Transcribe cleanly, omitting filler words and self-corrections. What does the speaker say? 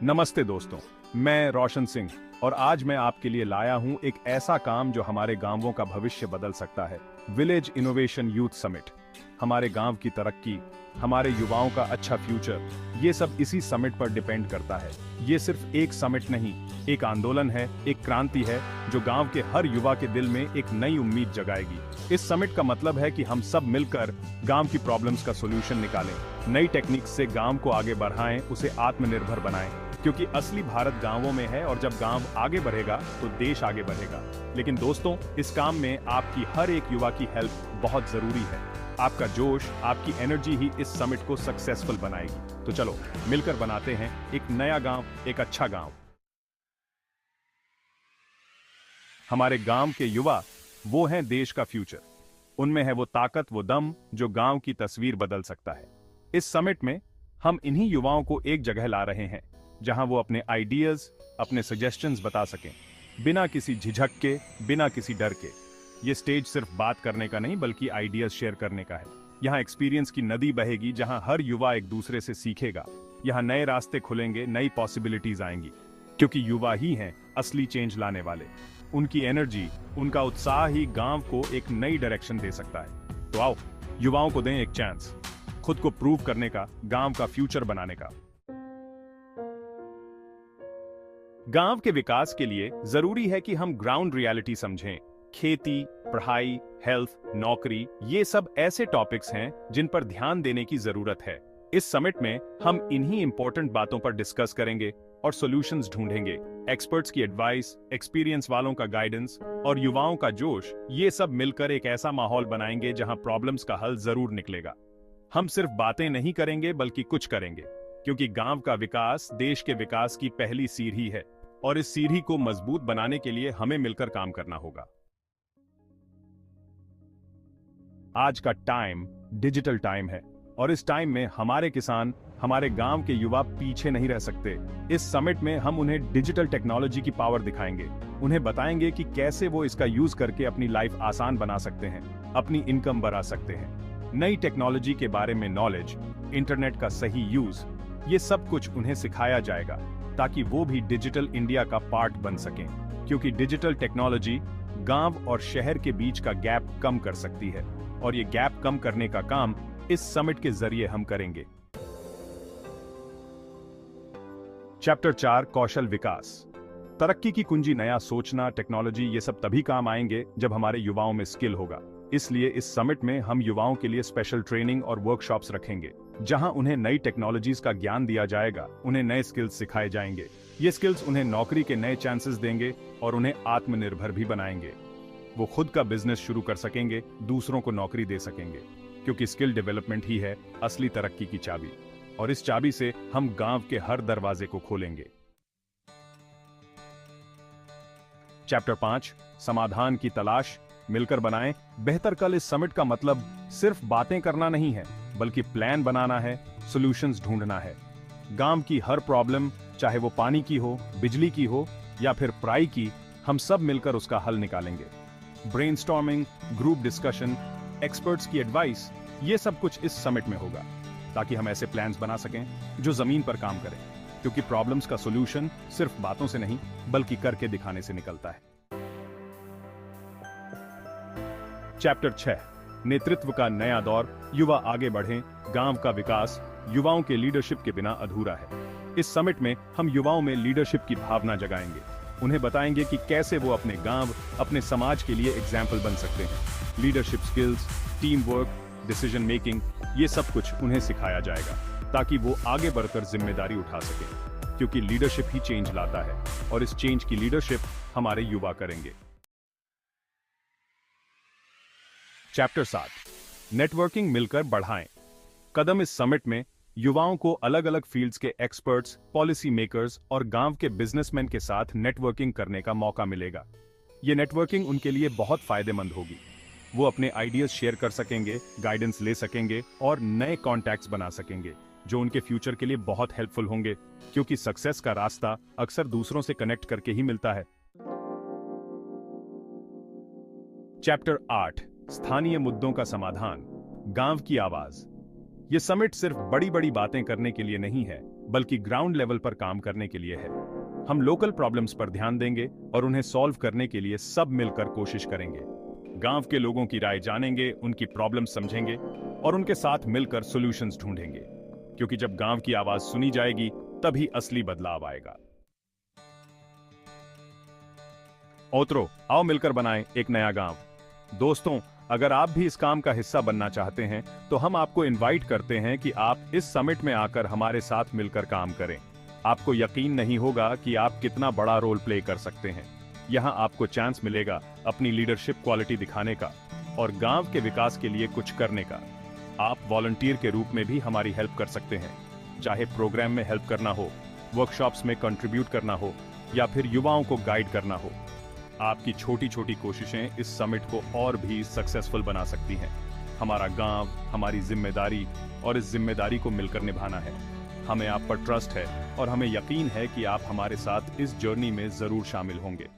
नमस्ते दोस्तों, मैं रोशन सिंह और आज मैं आपके लिए लाया हूं एक ऐसा काम जो हमारे गांवों का भविष्य बदल सकता है। Village innovation youth summit. हमारे गांव की तरक्की, हमारे युवाओं का अच्छा फ्यूचर, ये सब इसी समिट पर डिपेंड करता है। ये सिर्फ एक समिट नहीं, एक आंदोलन है, एक क्रांति है जो गांव के हर युवा के दिल में एक नई उम्मीद जगाएगी। इस समिट का मतलब है कि हम सब मिलकर गांव की प्रॉब्लम्स का सोल्यूशन निकालें, नई टेक्निक से गांव को आगे बढ़ाएं, उसे आत्मनिर्भर बनाएं। क्योंकि असली भारत गांवों में है और जब गांव आगे बढ़ेगा तो देश आगे बढ़ेगा। लेकिन दोस्तों, इस काम में आपकी हर एक युवा की हेल्प बहुत जरूरी है। आपका जोश, आपकी एनर्जी ही इस समिट को सक्सेसफुल बनाएगी। तो चलो मिलकर बनाते हैं एक नया गांव, एक अच्छा गांव। हमारे गांव के युवा वो हैं देश का फ्यूचर। उनमें है वो ताकत, वो दम जो गांव की तस्वीर बदल सकता है। इस समिट में हम इन्हीं युवाओं को एक जगह ला रहे हैं जहां वो अपने आइडियाज, अपने सजेशंस बता सकें, बिना किसी झिझक के, बिना किसी डर के। ये स्टेज सिर्फ बात करने का नहीं बल्कि आइडियाज शेयर करने का है। यहाँ एक्सपीरियंस की नदी बहेगी जहां हर युवा एक दूसरे से सीखेगा। यहाँ नए रास्ते खुलेंगे, नई पॉसिबिलिटीज आएंगी, क्योंकि युवा ही हैं असली चेंज लाने वाले। उनकी एनर्जी, उनका उत्साह ही गांव को एक नई डायरेक्शन दे सकता है। तो आओ युवाओं को दें एक चांस, खुद को प्रूव करने का, गांव का फ्यूचर बनाने का। गांव के विकास के लिए जरूरी है कि हम ग्राउंड रियलिटी समझें। खेती, पढ़ाई, हेल्थ, नौकरी, ये सब ऐसे टॉपिक्स हैं जिन पर ध्यान देने की जरूरत है। इस समिट में हम इन्हीं इंपॉर्टेंट बातों पर डिस्कस करेंगे और सॉल्यूशंस ढूंढेंगे। एक्सपर्ट्स की एडवाइस, एक्सपीरियंस वालों का गाइडेंस और युवाओं का जोश, ये सब मिलकर एक ऐसा माहौल बनाएंगे जहां प्रॉब्लम्स का हल जरूर निकलेगा। हम सिर्फ बातें नहीं करेंगे बल्कि कुछ करेंगे, क्योंकि गांव का विकास देश के विकास की पहली सीढ़ी है और इस सीढ़ी को मजबूत बनाने के लिए हमें मिलकर काम करना होगा। आज का टाइम डिजिटल टाइम है और इस टाइम में हमारे किसान, हमारे गांव के युवा पीछे नहीं रह सकते। इस समिट में हम उन्हें डिजिटल टेक्नोलॉजी की पावर दिखाएंगे, उन्हें बताएंगे कि कैसे वो इसका यूज करके अपनी लाइफ आसान बना सकते हैं, अपनी इनकम बढ़ा सकते हैं। नई टेक्नोलॉजी के बारे में नॉलेज, इंटरनेट का सही यूज, ये सब कुछ उन्हें सिखाया जाएगा ताकि वो भी डिजिटल इंडिया का पार्ट बन सकें। क्योंकि डिजिटल टेक्नोलॉजी गांव और शहर के बीच का गैप कम कर सकती है और ये गैप कम करने का काम इस समिट के जरिए हम करेंगे। चैप्टर 4, कौशल विकास। तरक्की की कुंजी नया सोचना, टेक्नोलॉजी, ये सब तभी काम आएंगे जब हमारे युवाओं में स्किल होगा। इसलिए इस समिट में हम युवाओं के लिए स्पेशल ट्रेनिंग और वर्कशॉप्स रखेंगे जहां उन्हें नई टेक्नोलॉजीज का ज्ञान दिया जाएगा, उन्हें नए स्किल्स सिखाए जाएंगे। ये स्किल्स उन्हें नौकरी के नए चांसेस देंगे और उन्हें आत्मनिर्भर भी बनाएंगे। वो खुद का बिजनेस शुरू कर सकेंगे, दूसरों को नौकरी दे सकेंगे, क्योंकि स्किल डेवलपमेंट ही है असली तरक्की की चाबी। और इस चाबी से हम गांव के हर दरवाजे को खोलेंगे। चैप्टर 5, समाधान की तलाश। मिलकर बनाएं बेहतर कल। इस समिट का मतलब सिर्फ बातें करना नहीं है बल्कि प्लान बनाना है, सॉल्यूशंस ढूंढना है। गांव की हर प्रॉब्लम, चाहे वो पानी की हो, बिजली की हो या फिर पराई की, हम सब मिलकर उसका हल निकालेंगे। ब्रेनस्टॉर्मिंग, ग्रुप डिस्कशन, एक्सपर्ट्स की एडवाइस, ये सब कुछ इस समिट में होगा ताकि हम ऐसे प्लान्स बना सकें जो जमीन पर काम करें। क्योंकि प्रॉब्लम्स का सॉल्यूशन सिर्फ बातों से नहीं बल्कि करके दिखाने से निकलता है। चैप्टर 6, नेतृत्व का नया दौर। युवा आगे बढ़ें, गांव का विकास युवाओं के लीडरशिप के बिना अधूरा है। इस समिट में हम युवाओं में लीडरशिप की भावना जगाएंगे, उन्हें बताएंगे कि कैसे वो अपने गांव, अपने समाज के लिए एग्जाम्पल बन सकते हैं। Leadership skills, team work, decision making, ये सब कुछ उन्हें सिखाया जाएगा ताकि वो आगे बढ़कर जिम्मेदारी उठा सके। क्योंकि लीडरशिप ही चेंज लाता है और इस चेंज की लीडरशिप हमारे युवा करेंगे। चैप्टर 7, नेटवर्किंग मिलकर बढ़ाएं। कदम। इस समिट में युवाओं को अलग अलग फील्ड्स के एक्सपर्ट्स, पॉलिसी मेकर्स और गांव के बिजनेसमैन के साथ नेटवर्किंग करने का मौका मिलेगा। ये नेटवर्किंग उनके लिए बहुत फायदेमंद होगी। वो अपने आइडियाज शेयर कर सकेंगे, गाइडेंस ले सकेंगे और नए कॉन्टैक्ट्स बना सकेंगे जो उनके फ्यूचर के लिए बहुत हेल्पफुल होंगे। क्योंकि सक्सेस का रास्ता अक्सर दूसरों से कनेक्ट करके ही मिलता है। चैप्टर 8, स्थानीय मुद्दों का समाधान, गांव की आवाज। ये समिट सिर्फ बड़ी बड़ी बातें करने के लिए नहीं है, बल्कि ग्राउंड लेवल पर काम करने के लिए है। हम लोकल प्रॉब्लम्स पर ध्यान देंगे और उन्हें सॉल्व करने के लिए सब मिलकर कोशिश करेंगे। गांव के लोगों की राय जानेंगे, उनकी प्रॉब्लम समझेंगे और उनके साथ मिलकर सॉल्यूशंस ढूंढेंगे, क्योंकि जब गांव की आवाज सुनी जाएगी तभी असली बदलाव आएगा। ओतरो, आओ मिलकर बनाएं एक नया गांव। दोस्तों, अगर आप भी इस काम का हिस्सा बनना चाहते हैं तो हम आपको इनवाइट करते हैं कि आप इस समिट में आकर हमारे साथ मिलकर काम करें। आपको यकीन नहीं होगा कि आप कितना बड़ा रोल प्ले कर सकते हैं। यहाँ आपको चांस मिलेगा अपनी लीडरशिप क्वालिटी दिखाने का और गांव के विकास के लिए कुछ करने का। आप वॉलंटियर के रूप में भी हमारी हेल्प कर सकते हैं, चाहे प्रोग्राम में हेल्प करना हो, वर्कशॉप्स में कंट्रीब्यूट करना हो या फिर युवाओं को गाइड करना हो। आपकी छोटी छोटी कोशिशें इस समिट को और भी सक्सेसफुल बना सकती हैं। हमारा गांव हमारी जिम्मेदारी और इस जिम्मेदारी को मिलकर निभाना है। हमें आप पर ट्रस्ट है और हमें यकीन है कि आप हमारे साथ इस जर्नी में जरूर शामिल होंगे।